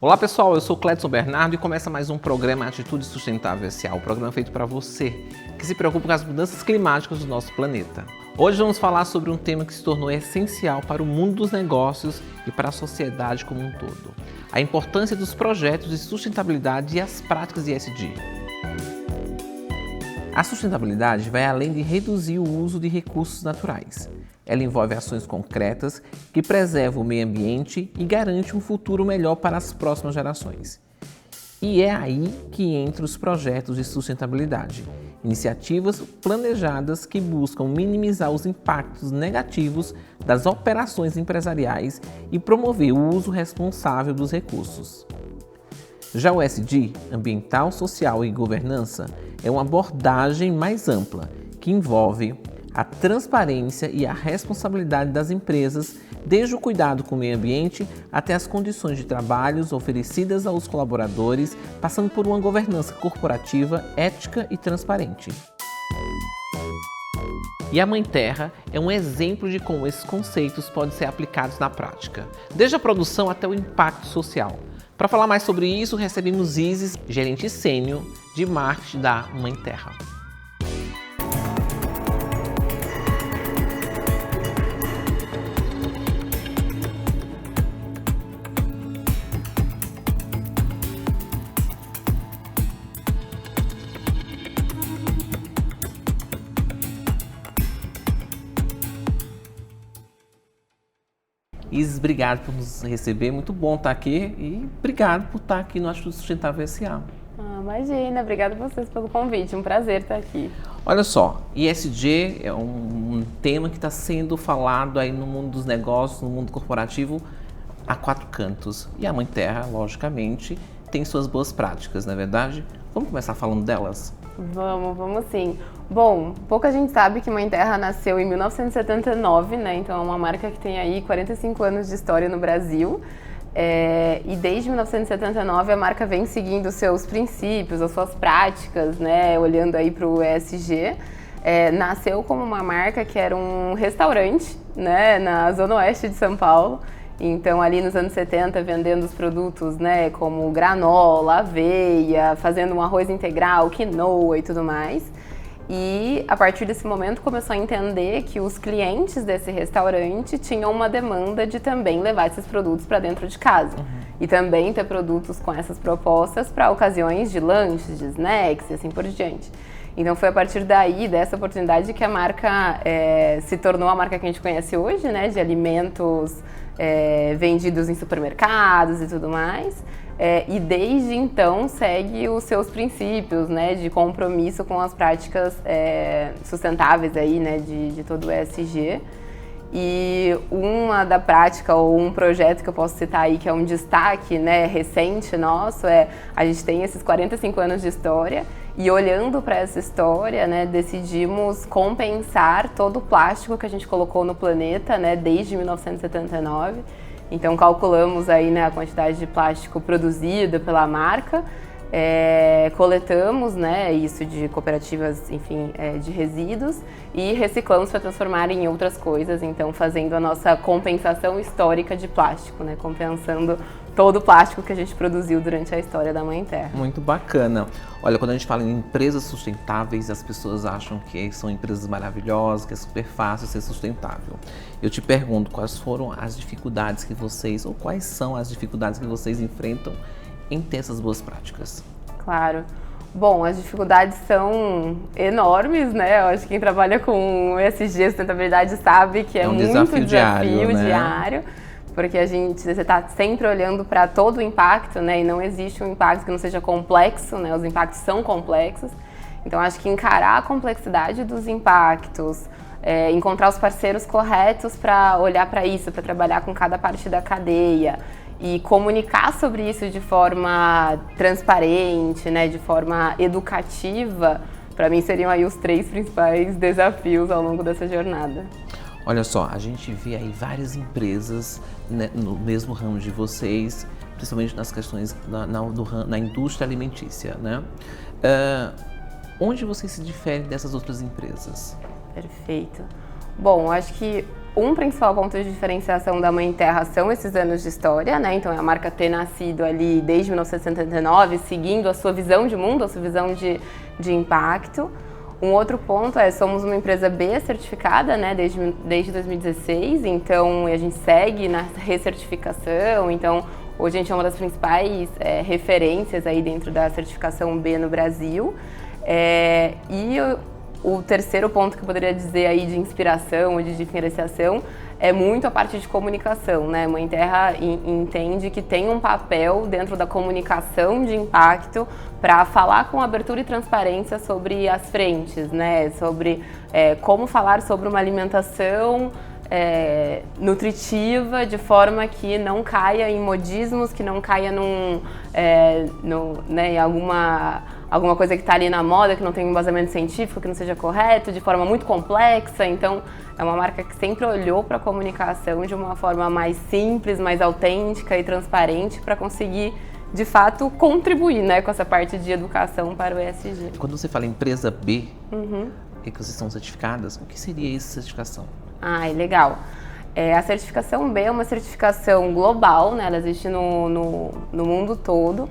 Olá pessoal, eu sou Cledson Bernardo e começa mais um programa Atitude Sustentável S.A., o programa feito para você que se preocupa com as mudanças climáticas do nosso planeta. Hoje vamos falar sobre um tema que se tornou essencial para o mundo dos negócios e para a sociedade como um todo: a importância dos projetos de sustentabilidade e as práticas de ESG. A sustentabilidade vai além de reduzir o uso de recursos naturais. Ela envolve ações concretas que preservam o meio ambiente e garante um futuro melhor para as próximas gerações. E é aí que entram os projetos de sustentabilidade, iniciativas planejadas que buscam minimizar os impactos negativos das operações empresariais e promover o uso responsável dos recursos. Já o ESG, Ambiental, Social e Governança, é uma abordagem mais ampla que envolve a transparência e a responsabilidade das empresas, desde o cuidado com o meio ambiente até as condições de trabalho oferecidas aos colaboradores, passando por uma governança corporativa, ética e transparente. E a Mãe Terra é um exemplo de como esses conceitos podem ser aplicados na prática, desde a produção até o impacto social. Para falar mais sobre isso, recebemos Isis, gerente sênior de marketing da Mãe Terra. Isis, obrigado por nos receber, muito bom estar aqui e obrigado por estar aqui no Atitude Sustentável S.A. Imagina, obrigada a vocês pelo convite, um prazer estar aqui. Olha só, ESG é um tema que está sendo falado aí no mundo dos negócios, no mundo corporativo, a quatro cantos. E a Mãe Terra, logicamente, tem suas boas práticas, não é verdade? Vamos começar falando delas? Vamos sim. Bom, pouca gente sabe que Mãe Terra nasceu em 1979, né? Então é uma marca que tem aí 45 anos de história no Brasil. E desde 1979 a marca vem seguindo seus princípios, as suas práticas, né? Olhando aí para o ESG. Nasceu como uma marca que era um restaurante, né? Na Zona Oeste de São Paulo. Então, ali nos anos 70, vendendo os produtos, né, como granola, aveia, fazendo um arroz integral, quinoa e tudo mais. E, a partir desse momento, começou a entender que os clientes desse restaurante tinham uma demanda de também levar esses produtos para dentro de casa. E também ter produtos com essas propostas para ocasiões de lanches, de snacks e assim por diante. Então, foi a partir daí, dessa oportunidade, que a marca se tornou a marca que a gente conhece hoje, né, de alimentos vendidos em supermercados e tudo mais. E desde então segue os seus princípios, né, de compromisso com as práticas sustentáveis aí, né, de todo o ESG. E uma da prática ou um projeto que eu posso citar aí, que é um destaque, né, recente nosso, a gente tem esses 45 anos de história e, olhando para essa história, né, decidimos compensar todo o plástico que a gente colocou no planeta, né, desde 1979. Então calculamos aí, né, a quantidade de plástico produzida pela marca. Coletamos, né, isso de cooperativas, enfim, de resíduos e reciclamos para transformar em outras coisas, então fazendo a nossa compensação histórica de plástico, né, compensando todo o plástico que a gente produziu durante a história da Mãe Terra. Muito bacana. Olha, quando a gente fala em empresas sustentáveis, as pessoas acham que são empresas maravilhosas, que é super fácil ser sustentável. Eu te pergunto, quais foram as dificuldades que vocês, ou quais são as dificuldades que vocês enfrentam em ter essas boas práticas? Claro. Bom, as dificuldades são enormes, né? Eu acho que quem trabalha com ESG, sustentabilidade, sabe que é um muito desafio diário, diário, porque você está sempre olhando para todo o impacto, né? E não existe um impacto que não seja complexo, né? Os impactos são complexos. Então, acho que encarar a complexidade dos impactos, encontrar os parceiros corretos para olhar para isso, para trabalhar com cada parte da cadeia, e comunicar sobre isso de forma transparente, né, de forma educativa, para mim seriam aí os 3 principais desafios ao longo dessa jornada. Olha só, a gente vê aí várias empresas, né, no mesmo ramo de vocês, principalmente nas questões na indústria alimentícia, né? Onde vocês se diferem dessas outras empresas? Perfeito. Bom, acho que um principal ponto de diferenciação da Mãe Terra são esses anos de história, né? Então, é a marca ter nascido ali desde 1979, seguindo a sua visão de mundo, a sua visão de impacto. Um outro ponto somos uma empresa B certificada, né, desde 2016, então a gente segue na recertificação, então hoje a gente é uma das principais referências aí dentro da certificação B no Brasil. E o terceiro ponto que eu poderia dizer aí de inspiração ou de diferenciação é muito a parte de comunicação, né? Mãe Terra entende que tem um papel dentro da comunicação de impacto para falar com abertura e transparência sobre as frentes, né? Sobre como falar sobre uma alimentação nutritiva de forma que não caia em modismos, que não caia em alguma coisa que está ali na moda, que não tem um embasamento científico, que não seja correto, de forma muito complexa. Então, é uma marca que sempre olhou para a comunicação de uma forma mais simples, mais autêntica e transparente para conseguir, de fato, contribuir, né, com essa parte de educação para o ESG. Quando você fala empresa B, que vocês são certificadas, o que seria essa certificação? Legal. A certificação B é uma certificação global, né, ela existe no mundo todo.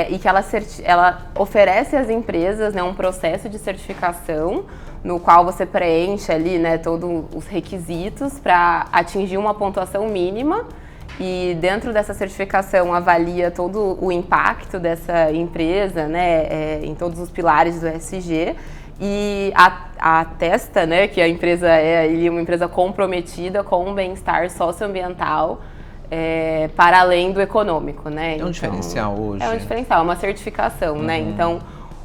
E que ela oferece às empresas, né, um processo de certificação no qual você preenche ali, né, todos os requisitos para atingir uma pontuação mínima e dentro dessa certificação avalia todo o impacto dessa empresa, né, em todos os pilares do ESG e atesta, né, que a empresa é uma empresa comprometida com o bem-estar socioambiental para além do econômico, né? É um diferencial hoje. É um diferencial, é uma certificação, né? Então,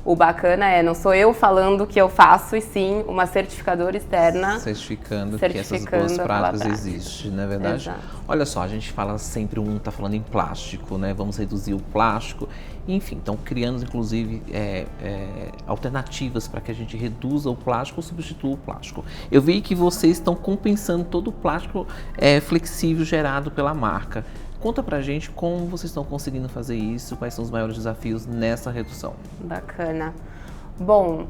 o bacana não sou eu falando o que eu faço, e sim uma certificadora externa certificando que essas boas práticas existem, não é verdade? Exato. Olha só, a gente fala sempre, tá falando em plástico, né? Vamos reduzir o plástico, enfim, então criando inclusive alternativas para que a gente reduza o plástico ou substitua o plástico. Eu vi que vocês estão compensando todo o plástico flexível gerado pela marca. Conta pra gente como vocês estão conseguindo fazer isso, quais são os maiores desafios nessa redução. Bacana. Bom,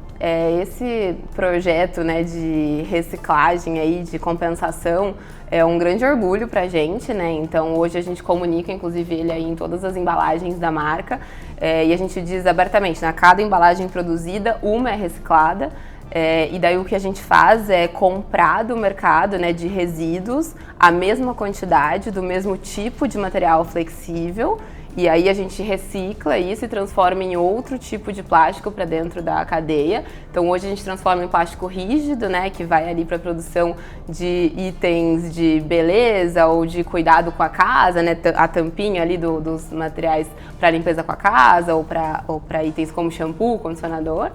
esse projeto, né, de reciclagem aí, de compensação, é um grande orgulho pra gente, né? Então hoje a gente comunica, inclusive, ele aí em todas as embalagens da marca, e a gente diz abertamente, né, cada embalagem produzida, uma é reciclada. E daí o que a gente faz é comprar do mercado, né, de resíduos a mesma quantidade do mesmo tipo de material flexível e aí a gente recicla isso e transforma em outro tipo de plástico para dentro da cadeia. Então hoje a gente transforma em plástico rígido, né, que vai ali para a produção de itens de beleza ou de cuidado com a casa, né, a tampinha ali dos materiais para limpeza com a casa ou para itens como shampoo, condicionador.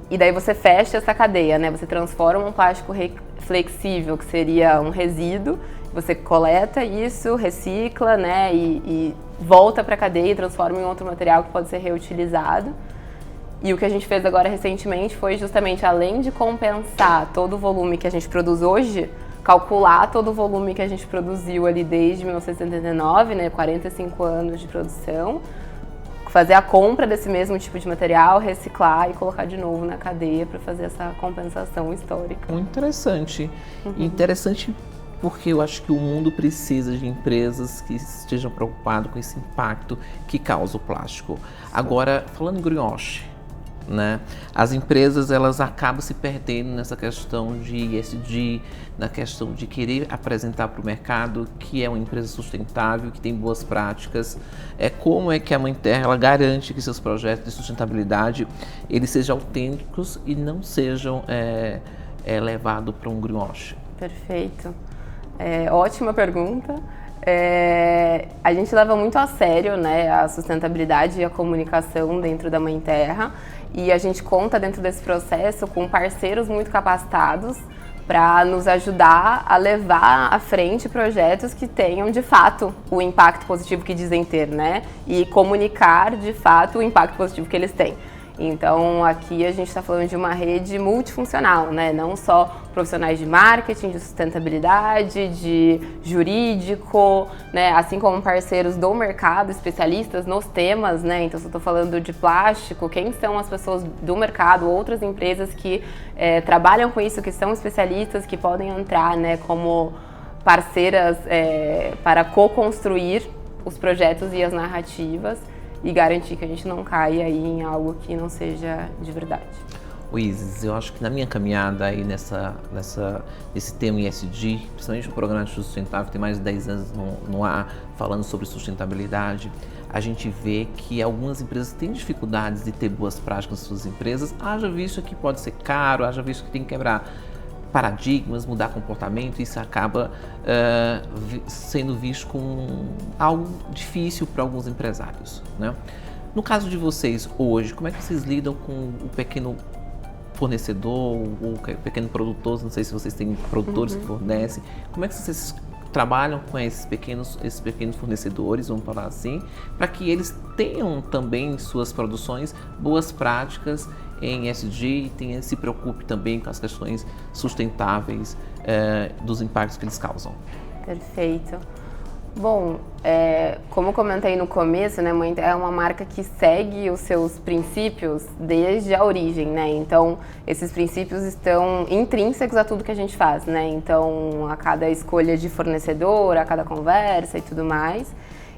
E daí você fecha essa cadeia, né? Você transforma um plástico flexível, que seria um resíduo, você coleta isso, recicla, né? E volta para a cadeia e transforma em outro material que pode ser reutilizado. E o que a gente fez agora recentemente foi justamente, além de compensar todo o volume que a gente produz hoje, calcular todo o volume que a gente produziu ali desde 1979, né? 45 anos de produção. Fazer a compra desse mesmo tipo de material, reciclar e colocar de novo na cadeia para fazer essa compensação histórica. Muito interessante. Interessante porque eu acho que o mundo precisa de empresas que estejam preocupadas com esse impacto que causa o plástico. Agora, falando em greenwash, né? As empresas elas acabam se perdendo nessa questão de ESG, na questão de querer apresentar para o mercado que é uma empresa sustentável, que tem boas práticas. Como é que a Mãe Terra ela garante que seus projetos de sustentabilidade eles sejam autênticos e não sejam levados para um greenwash? Perfeito. Ótima pergunta. A gente leva muito a sério, né, a sustentabilidade e a comunicação dentro da Mãe Terra e a gente conta dentro desse processo com parceiros muito capacitados para nos ajudar a levar à frente projetos que tenham de fato o impacto positivo que dizem ter, né, e comunicar de fato o impacto positivo que eles têm. Então, aqui a gente está falando de uma rede multifuncional, né? Não só profissionais de marketing, de sustentabilidade, de jurídico, né? Assim como parceiros do mercado, especialistas nos temas, né? Então, se eu estou falando de plástico, quem são as pessoas do mercado, outras empresas que trabalham com isso, que são especialistas, que podem entrar, né, como parceiras para co-construir os projetos e as narrativas e garantir que a gente não caia aí em algo que não seja de verdade. O Isis, eu acho que na minha caminhada aí nesse tema ESG, principalmente o Programa de Sustentável, tem mais de 10 anos no ar falando sobre sustentabilidade, a gente vê que algumas empresas têm dificuldades de ter boas práticas nas suas empresas, haja visto que pode ser caro, haja visto que tem que quebrar paradigmas, mudar comportamento, e isso acaba sendo visto como algo difícil para alguns empresários, né? No caso de vocês hoje, como é que vocês lidam com o pequeno fornecedor, o pequeno produtor? Não sei se vocês têm produtores que fornecem. Como é que vocês trabalham com esses pequenos fornecedores, vamos falar assim, para que eles tenham também em suas produções boas práticas em ESG e se preocupe também com as questões sustentáveis dos impactos que eles causam? Perfeito. Bom, como eu comentei no começo, né, Mãe Terra é uma marca que segue os seus princípios desde a origem, né? Então, esses princípios estão intrínsecos a tudo que a gente faz, né? Então, a cada escolha de fornecedor, a cada conversa e tudo mais.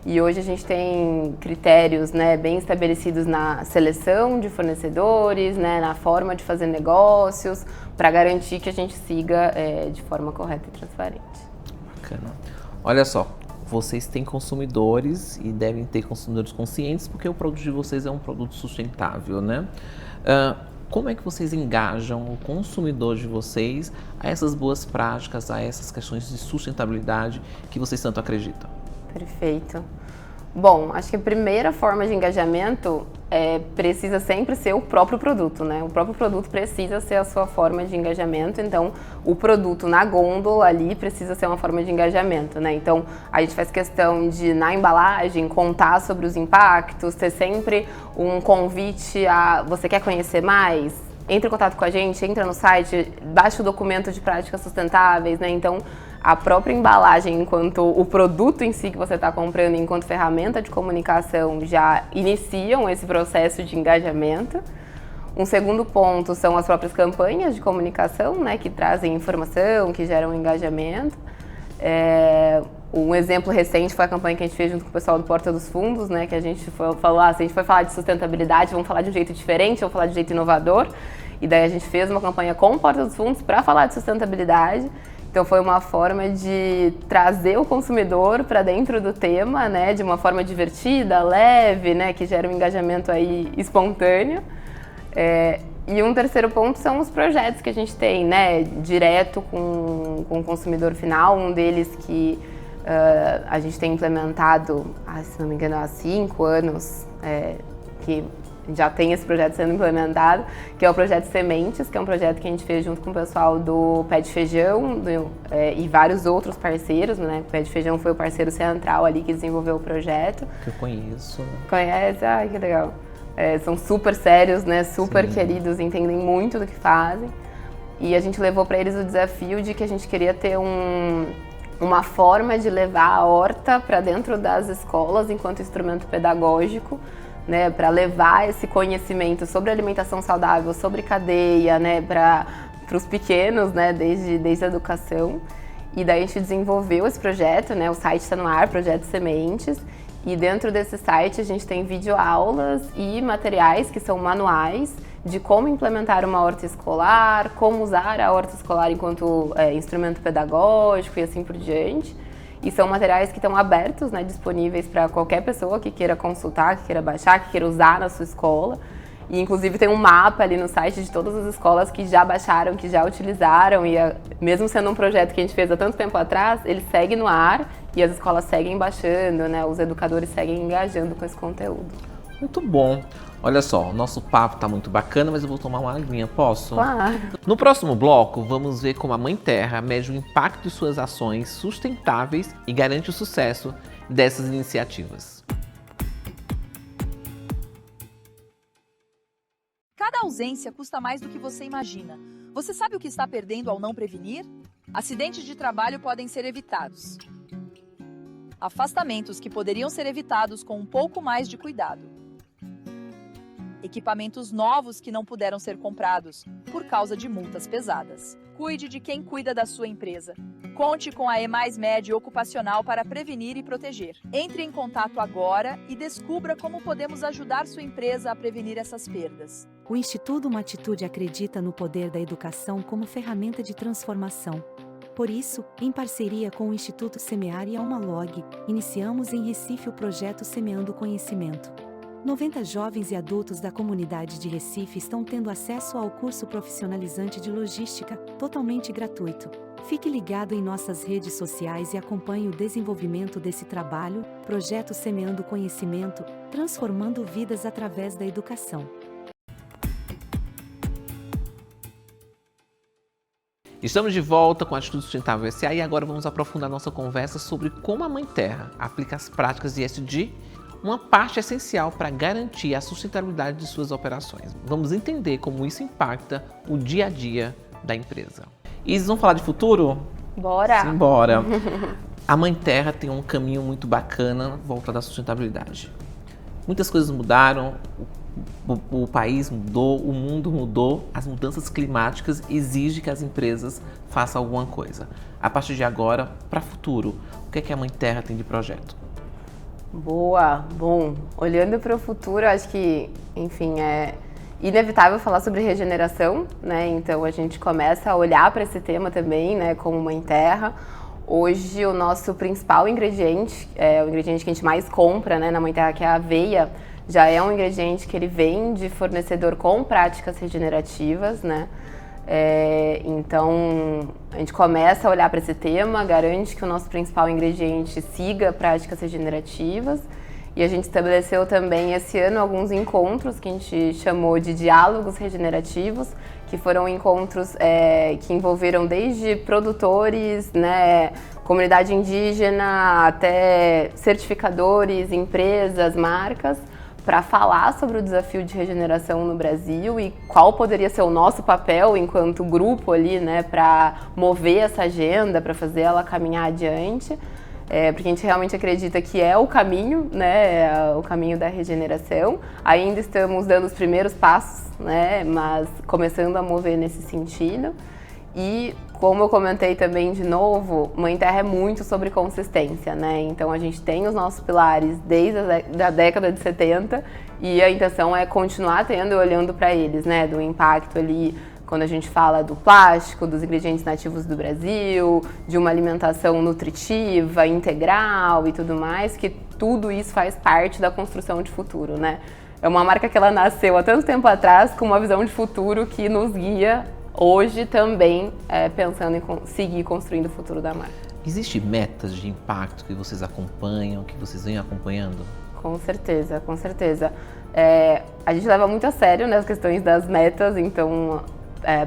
E hoje a gente tem critérios, né, bem estabelecidos na seleção de fornecedores, né, na forma de fazer negócios, para garantir que a gente siga de forma correta e transparente. Bacana. Olha só, vocês têm consumidores e devem ter consumidores conscientes, porque o produto de vocês é um produto sustentável, né? Como é que vocês engajam o consumidor de vocês a essas boas práticas, a essas questões de sustentabilidade que vocês tanto acreditam? Perfeito. Bom, acho que a primeira forma de engajamento precisa sempre ser o próprio produto, né? O próprio produto precisa ser a sua forma de engajamento, então o produto na gôndola ali precisa ser uma forma de engajamento, né? Então a gente faz questão de, na embalagem, contar sobre os impactos, ter sempre um convite a você quer conhecer mais? Entre em contato com a gente, entra no site, baixa o documento de práticas sustentáveis, né? Então, a própria embalagem, enquanto o produto em si que você está comprando, enquanto ferramenta de comunicação, já iniciam esse processo de engajamento. Um segundo ponto são as próprias campanhas de comunicação, né? Que trazem informação, que geram engajamento. Um exemplo recente foi a campanha que a gente fez junto com o pessoal do Porta dos Fundos, né? Que a gente falou, se a gente for falar de sustentabilidade, vamos falar de um jeito diferente, vamos falar de um jeito inovador. E daí a gente fez uma campanha com o Porta dos Fundos para falar de sustentabilidade. Então foi uma forma de trazer o consumidor para dentro do tema, né? De uma forma divertida, leve, né? Que gera um engajamento aí espontâneo. E um terceiro ponto são os projetos que a gente tem, né? Direto com o consumidor final, um deles que a gente tem implementado, se não me engano, há 5 anos, que já tem esse projeto sendo implementado, que é o projeto Sementes, que é um projeto que a gente fez junto com o pessoal do Pé de Feijão e vários outros parceiros, né? O Pé de Feijão foi o parceiro central ali que desenvolveu o projeto. Que eu conheço. Conhece? Ai, que legal. São super sérios, né? Super queridos, entendem muito do que fazem. E a gente levou para eles o desafio de que a gente queria ter uma forma de levar a horta para dentro das escolas enquanto instrumento pedagógico, né, para levar esse conhecimento sobre alimentação saudável, sobre cadeia, né, para os pequenos, né, desde a educação. E daí a gente desenvolveu esse projeto, né, o site está no ar, Projeto Sementes, e dentro desse site a gente tem videoaulas e materiais que são manuais de como implementar uma horta escolar, como usar a horta escolar enquanto instrumento pedagógico e assim por diante. E são materiais que estão abertos, né, disponíveis para qualquer pessoa que queira consultar, que queira baixar, que queira usar na sua escola. E inclusive tem um mapa ali no site de todas as escolas que já baixaram, que já utilizaram. E mesmo sendo um projeto que a gente fez há tanto tempo atrás, ele segue no ar e as escolas seguem baixando, né, os educadores seguem engajando com esse conteúdo. Muito bom. Olha só, o nosso papo tá muito bacana, mas eu vou tomar uma aguinha, posso? Claro. No próximo bloco, vamos ver como a Mãe Terra mede o impacto de suas ações sustentáveis e garante o sucesso dessas iniciativas. ausência custa mais do que você imagina. Você sabe o que está perdendo ao não prevenir? Acidentes de trabalho podem ser evitados. Afastamentos que poderiam ser evitados com um pouco mais de cuidado. Equipamentos novos que não puderam ser comprados por causa de multas pesadas. Cuide de quem cuida da sua empresa. Conte com a EMAIS-MED Ocupacional para prevenir e proteger. Entre em contato agora e descubra como podemos ajudar sua empresa a prevenir essas perdas. O Instituto Uma Atitude acredita no poder da educação como ferramenta de transformação. Por isso, em parceria com o Instituto Semear e a Almalog, iniciamos em Recife o projeto Semeando Conhecimento. 90 jovens e adultos da comunidade de Recife estão tendo acesso ao curso profissionalizante de logística, totalmente gratuito. Fique ligado em nossas redes sociais e acompanhe o desenvolvimento desse trabalho, Projeto Semeando Conhecimento, transformando vidas através da educação. Estamos de volta com a Atitude Sustentável S.A. e agora vamos aprofundar nossa conversa sobre como a Mãe Terra aplica as práticas de ESG, uma parte essencial para garantir a sustentabilidade de suas operações. Vamos entender como isso impacta o dia a dia da empresa. Isis, vamos falar de futuro? Bora! Simbora! A Mãe Terra tem um caminho muito bacana voltado à sustentabilidade. Muitas coisas mudaram, o país mudou, o mundo mudou, as mudanças climáticas exigem que as empresas façam alguma coisa. A partir de agora, para o futuro, o que é que a Mãe Terra tem de projeto? Boa! Bom, olhando para o futuro, acho que, enfim, é inevitável falar sobre regeneração, né? Então a gente começa a olhar para esse tema também, né, como Mãe Terra. Hoje o nosso principal ingrediente, o ingrediente que a gente mais compra, né, na Mãe Terra, que é a aveia, já é um ingrediente que ele vem de fornecedor com práticas regenerativas, né? Então a gente começa a olhar para esse tema, garante que o nosso principal ingrediente siga práticas regenerativas. E a gente estabeleceu também esse ano alguns encontros que a gente chamou de diálogos regenerativos, que foram encontros que envolveram desde produtores, né, comunidade indígena, até certificadores, empresas, marcas, para falar sobre o desafio de regeneração no Brasil e qual poderia ser o nosso papel enquanto grupo ali, né, para mover essa agenda, para fazer ela caminhar adiante. Porque a gente realmente acredita que é o caminho, né, o caminho da regeneração. Ainda estamos dando os primeiros passos, né, mas começando a mover nesse sentido. E, como eu comentei também de novo, Mãe Terra é muito sobre consistência, né? Então a gente tem os nossos pilares desde a década de 70 e a intenção é continuar tendo e olhando para eles, né? Do impacto ali, quando a gente fala do plástico, dos ingredientes nativos do Brasil, de uma alimentação nutritiva, integral e tudo mais, que tudo isso faz parte da construção de futuro, né? É uma marca que ela nasceu há tanto tempo atrás com uma visão de futuro que nos guia hoje também, pensando em seguir construindo o futuro da marca. Existem metas de impacto que vocês acompanham, que vocês vêm acompanhando? Com certeza, com certeza. A gente leva muito a sério, né, as questões das metas, então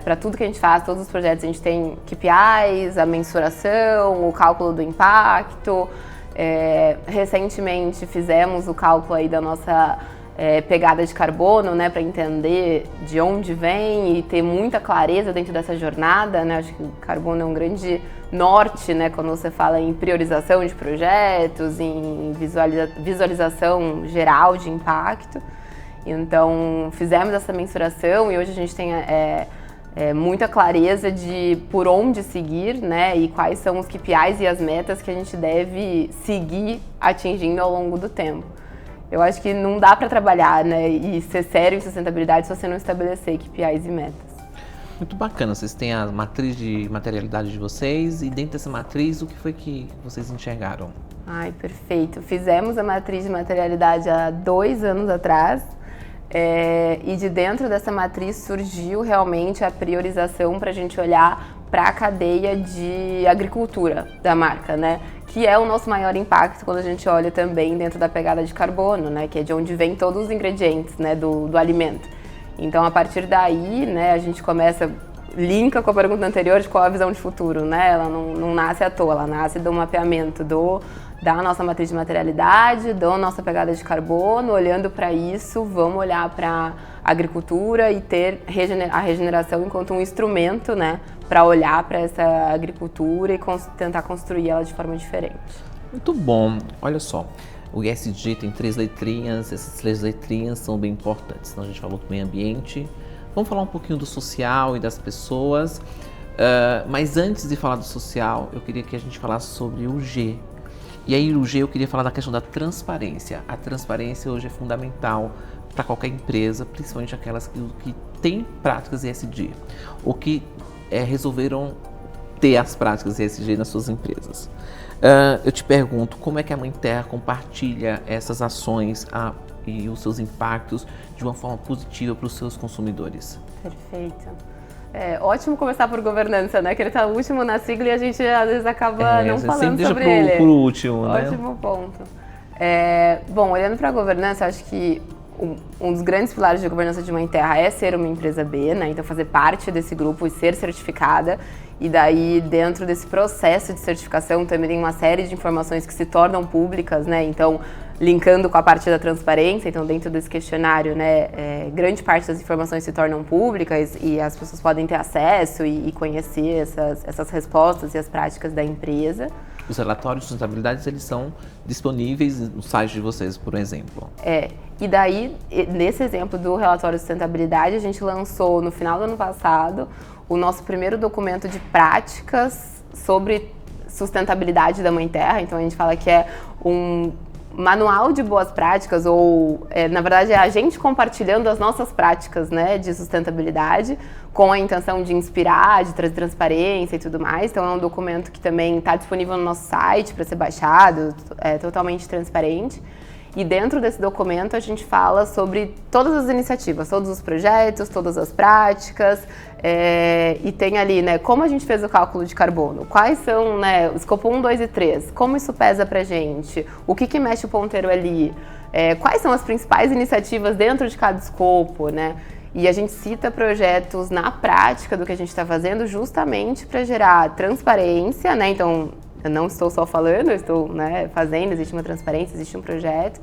para tudo que a gente faz, todos os projetos, a gente tem KPIs, a mensuração, o cálculo do impacto. Recentemente fizemos o cálculo aí da nossa pegada de carbono, né, para entender de onde vem e ter muita clareza dentro dessa jornada, né? Acho que o carbono é um grande norte, né, quando você fala em priorização de projetos, em visualização geral de impacto. Então, fizemos essa mensuração e hoje a gente tem muita clareza de por onde seguir, né, e quais são os KPIs e as metas que a gente deve seguir atingindo ao longo do tempo. Eu acho que não dá para trabalhar, né, e ser sério em sustentabilidade se você não estabelecer KPIs e metas. Muito bacana, vocês têm a matriz de materialidade de vocês e dentro dessa matriz, o que foi que vocês enxergaram? Ai, perfeito. Fizemos a matriz de materialidade há 2 anos atrás e de dentro dessa matriz surgiu realmente a priorização para a gente olhar para a cadeia de agricultura da marca, né? Que é o nosso maior impacto quando a gente olha também dentro da pegada de carbono, né? Que é de onde vem todos os ingredientes, né, do alimento. Então, a partir daí, né, a gente linka com a pergunta anterior de qual é a visão de futuro, né? Ela não nasce à toa, ela nasce do mapeamento da nossa matriz de materialidade, da nossa pegada de carbono. Olhando para isso, vamos olhar para a agricultura e ter a regeneração enquanto um instrumento, né, para olhar para essa agricultura e tentar construir ela de forma diferente. Muito bom. Olha só, o ESG tem 3 letrinhas, essas 3 letrinhas são bem importantes. Então a gente falou do meio ambiente, vamos falar um pouquinho do social e das pessoas, mas antes de falar do social, eu queria que a gente falasse sobre o G. E aí o G eu queria falar da questão da transparência. A transparência hoje é fundamental para qualquer empresa, principalmente aquelas que têm práticas ESG, ou que resolveram ter as práticas ESG nas suas empresas. Eu te pergunto, como é que a Mãe Terra compartilha essas ações e os seus impactos de uma forma positiva para os seus consumidores? Perfeito. Ótimo começar por governança, né? Que ele está último na sigla e a gente às vezes acaba não falando sobre ele. Por último, né? Ótimo ponto. Bom, olhando para a governança, acho que um dos grandes pilares de governança de Mãe Terra é ser uma empresa B, né? Então fazer parte desse grupo e ser certificada. E daí, dentro desse processo de certificação, também tem uma série de informações que se tornam públicas, né? Então, linkando com a parte da transparência, então dentro desse questionário, né, grande parte das informações se tornam públicas e as pessoas podem ter acesso e conhecer essas respostas e as práticas da empresa. Os relatórios de sustentabilidade, eles são disponíveis no site de vocês, por exemplo. E daí, nesse exemplo do relatório de sustentabilidade, a gente lançou no final do ano passado o nosso primeiro documento de práticas sobre sustentabilidade da Mãe Terra. Então a gente fala que é um manual de boas práticas, ou na verdade é a gente compartilhando as nossas práticas, né, de sustentabilidade, com a intenção de inspirar, de trazer transparência e tudo mais. Então é um documento que também está disponível no nosso site para ser baixado, é totalmente transparente. E dentro desse documento a gente fala sobre todas as iniciativas, todos os projetos, todas as práticas, e tem ali, né, como a gente fez o cálculo de carbono, quais são, né, o escopo 1, 2 e 3, como isso pesa pra gente, o que mexe o ponteiro ali, quais são as principais iniciativas dentro de cada escopo, né? E a gente cita projetos na prática do que a gente está fazendo justamente para gerar transparência, né? Então, eu não estou só falando, eu estou, né, fazendo, existe uma transparência, existe um projeto.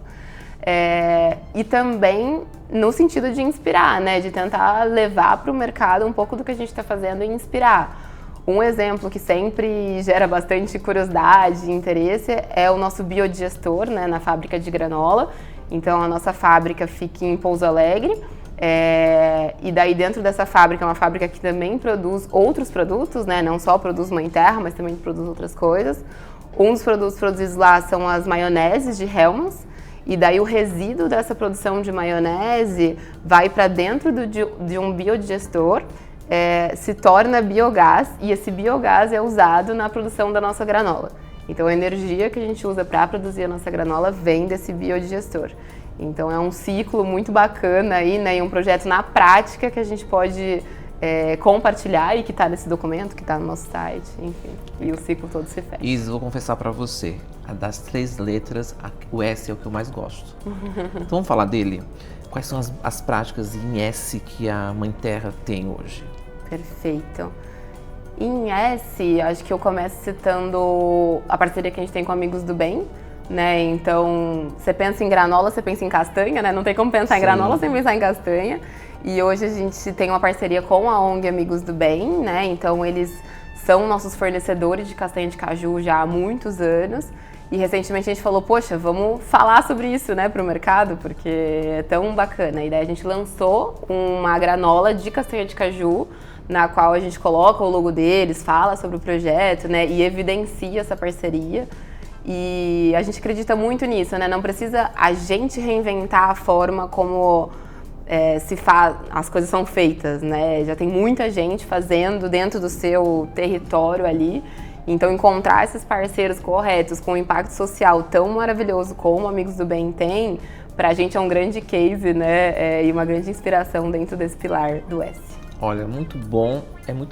E também no sentido de inspirar, né, de tentar levar para o mercado um pouco do que a gente está fazendo e inspirar. Um exemplo que sempre gera bastante curiosidade e interesse é o nosso biodigestor, né, na fábrica de granola. Então a nossa fábrica fica em Pouso Alegre. E daí dentro dessa fábrica, é uma fábrica que também produz outros produtos, né? Não só produz Mãe Terra, mas também produz outras coisas. Um dos produtos produzidos lá são as maioneses de Hellmann's, e daí o resíduo dessa produção de maionese vai para dentro de um biodigestor, se torna biogás, e esse biogás é usado na produção da nossa granola. Então a energia que a gente usa para produzir a nossa granola vem desse biodigestor. Então é um ciclo muito bacana aí, né, e um projeto na prática que a gente pode compartilhar e que está nesse documento, que está no nosso site, enfim, e o ciclo todo se fecha. Isa, vou confessar para você, das 3 letras, o S é o que eu mais gosto. Então vamos falar dele? Quais são as práticas em S que a Mãe Terra tem hoje? Perfeito. Em S, acho que eu começo citando a parceria que a gente tem com Amigos do Bem, né? Então, você pensa em granola, você pensa em castanha, né? Não tem como pensar em granola sem pensar em castanha. E hoje a gente tem uma parceria com a ONG Amigos do Bem, né? Então, eles são nossos fornecedores de castanha de caju já há muitos anos. E recentemente a gente falou, poxa, vamos falar sobre isso, né, para o mercado, porque é tão bacana. E daí a gente lançou uma granola de castanha de caju, na qual a gente coloca o logo deles, fala sobre o projeto, né, e evidencia essa parceria. E a gente acredita muito nisso, né? Não precisa a gente reinventar a forma como as coisas são feitas, né? Já tem muita gente fazendo dentro do seu território ali. Então, encontrar esses parceiros corretos com um impacto social tão maravilhoso como Amigos do Bem tem, pra gente é um grande case, né? E uma grande inspiração dentro desse pilar do S. Olha, é muito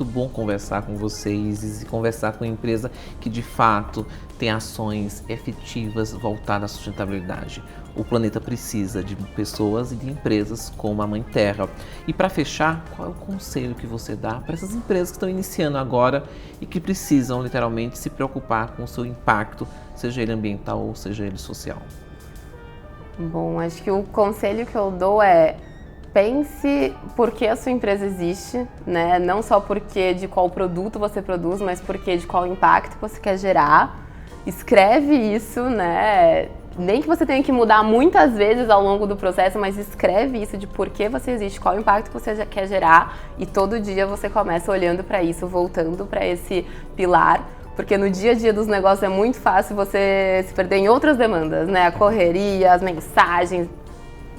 bom conversar com vocês e conversar com uma empresa que de fato tem ações efetivas voltadas à sustentabilidade. O planeta precisa de pessoas e de empresas como a Mãe Terra. E para fechar, qual é o conselho que você dá para essas empresas que estão iniciando agora e que precisam literalmente se preocupar com o seu impacto, seja ele ambiental ou seja ele social? Bom, acho que o conselho que eu dou é: pense por que a sua empresa existe, né? Não só porque de qual produto você produz, mas porque de qual impacto você quer gerar. Escreve isso, né? Nem que você tenha que mudar muitas vezes ao longo do processo, mas escreve isso de por que você existe, qual impacto você quer gerar, e todo dia você começa olhando para isso, voltando para esse pilar, porque no dia a dia dos negócios é muito fácil você se perder em outras demandas, né? A correria, as mensagens.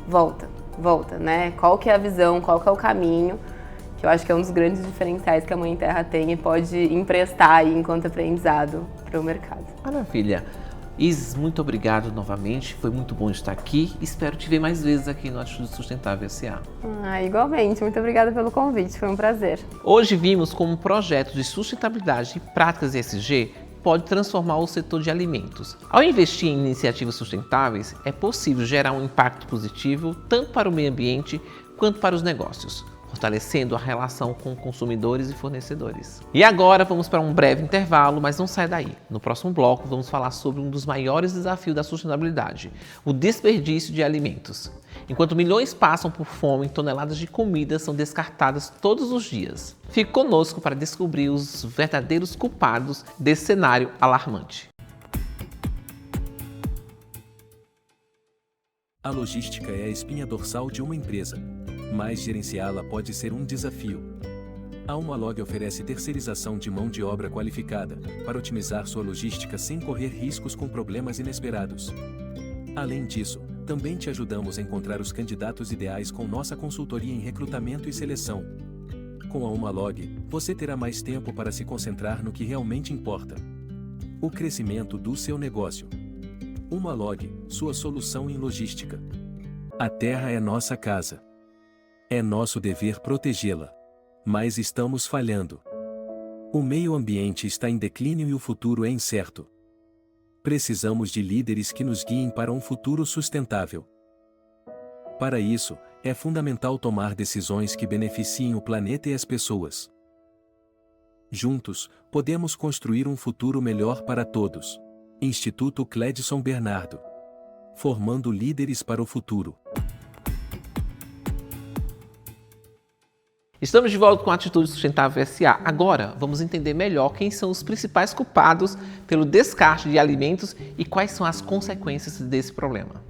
Volta, né? Qual que é a visão, qual que é o caminho, que eu acho que é um dos grandes diferenciais que a Mãe Terra tem e pode emprestar aí enquanto aprendizado para o mercado. Maravilha! Isis, muito obrigado novamente, foi muito bom estar aqui, espero te ver mais vezes aqui no Atitude Sustentável S.A. Igualmente, muito obrigada pelo convite, foi um prazer. Hoje vimos como um projeto de sustentabilidade e práticas ESG pode transformar o setor de alimentos. Ao investir em iniciativas sustentáveis, é possível gerar um impacto positivo tanto para o meio ambiente quanto para os negócios, fortalecendo a relação com consumidores e fornecedores. E agora vamos para um breve intervalo, mas não sai daí. No próximo bloco vamos falar sobre um dos maiores desafios da sustentabilidade, o desperdício de alimentos. Enquanto milhões passam por fome, toneladas de comida são descartadas todos os dias. Fique conosco para descobrir os verdadeiros culpados desse cenário alarmante. A logística é a espinha dorsal de uma empresa, mas gerenciá-la pode ser um desafio. A Humalog oferece terceirização de mão de obra qualificada para otimizar sua logística sem correr riscos com problemas inesperados. Além disso, também te ajudamos a encontrar os candidatos ideais com nossa consultoria em recrutamento e seleção. Com a Humalog, você terá mais tempo para se concentrar no que realmente importa: o crescimento do seu negócio. Humalog, sua solução em logística. A terra é nossa casa. É nosso dever protegê-la. Mas estamos falhando. O meio ambiente está em declínio e o futuro é incerto. Precisamos de líderes que nos guiem para um futuro sustentável. Para isso, é fundamental tomar decisões que beneficiem o planeta e as pessoas. Juntos, podemos construir um futuro melhor para todos. Instituto Cledson Bernardo. Formando líderes para o futuro. Estamos de volta com a Atitude Sustentável S.A. Agora, vamos entender melhor quem são os principais culpados pelo descarte de alimentos e quais são as consequências desse problema.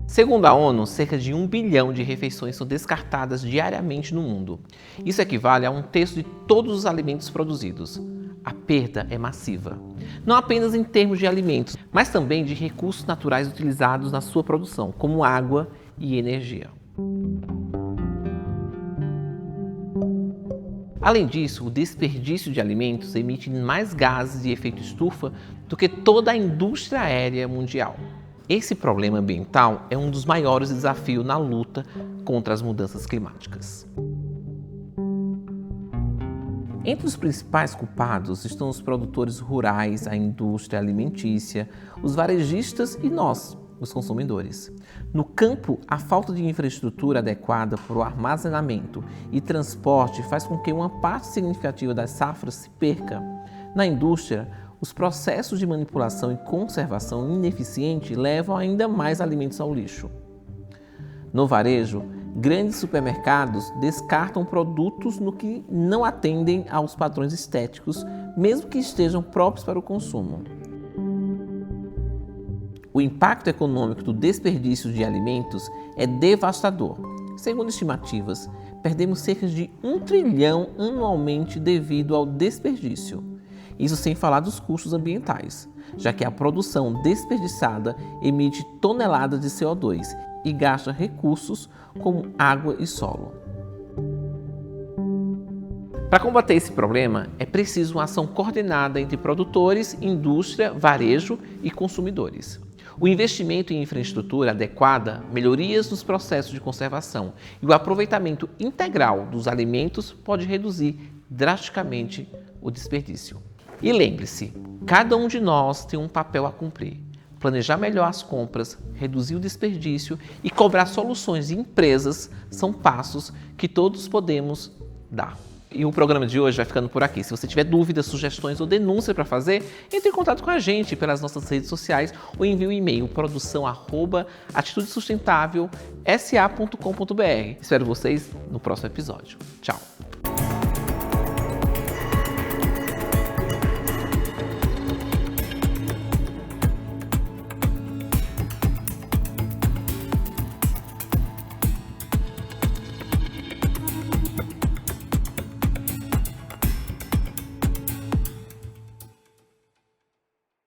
Segundo a ONU, cerca de 1 bilhão de refeições são descartadas diariamente no mundo. Isso equivale a 1/3 de todos os alimentos produzidos. A perda é massiva, não apenas em termos de alimentos, mas também de recursos naturais utilizados na sua produção, como água e energia. Além disso, o desperdício de alimentos emite mais gases de efeito estufa do que toda a indústria aérea mundial. Esse problema ambiental é um dos maiores desafios na luta contra as mudanças climáticas. Entre os principais culpados estão os produtores rurais, a indústria alimentícia, os varejistas e nós, os consumidores. No campo, a falta de infraestrutura adequada para o armazenamento e transporte faz com que uma parte significativa das safras se perca. Na indústria, os processos de manipulação e conservação ineficiente levam ainda mais alimentos ao lixo. No varejo, grandes supermercados descartam produtos no que não atendem aos padrões estéticos, mesmo que estejam próprios para o consumo. O impacto econômico do desperdício de alimentos é devastador. Segundo estimativas, perdemos cerca de 1 trilhão anualmente devido ao desperdício. Isso sem falar dos custos ambientais, já que a produção desperdiçada emite toneladas de CO2 e gasta recursos como água e solo. Para combater esse problema, é preciso uma ação coordenada entre produtores, indústria, varejo e consumidores. O investimento em infraestrutura adequada, melhorias nos processos de conservação e o aproveitamento integral dos alimentos pode reduzir drasticamente o desperdício. E lembre-se, cada um de nós tem um papel a cumprir. Planejar melhor as compras, reduzir o desperdício e cobrar soluções de empresas são passos que todos podemos dar. E o programa de hoje vai ficando por aqui. Se você tiver dúvidas, sugestões ou denúncia para fazer, entre em contato com a gente pelas nossas redes sociais ou envie um e-mail produção@atitudesustentável.sa.com.br. Espero vocês no próximo episódio. Tchau!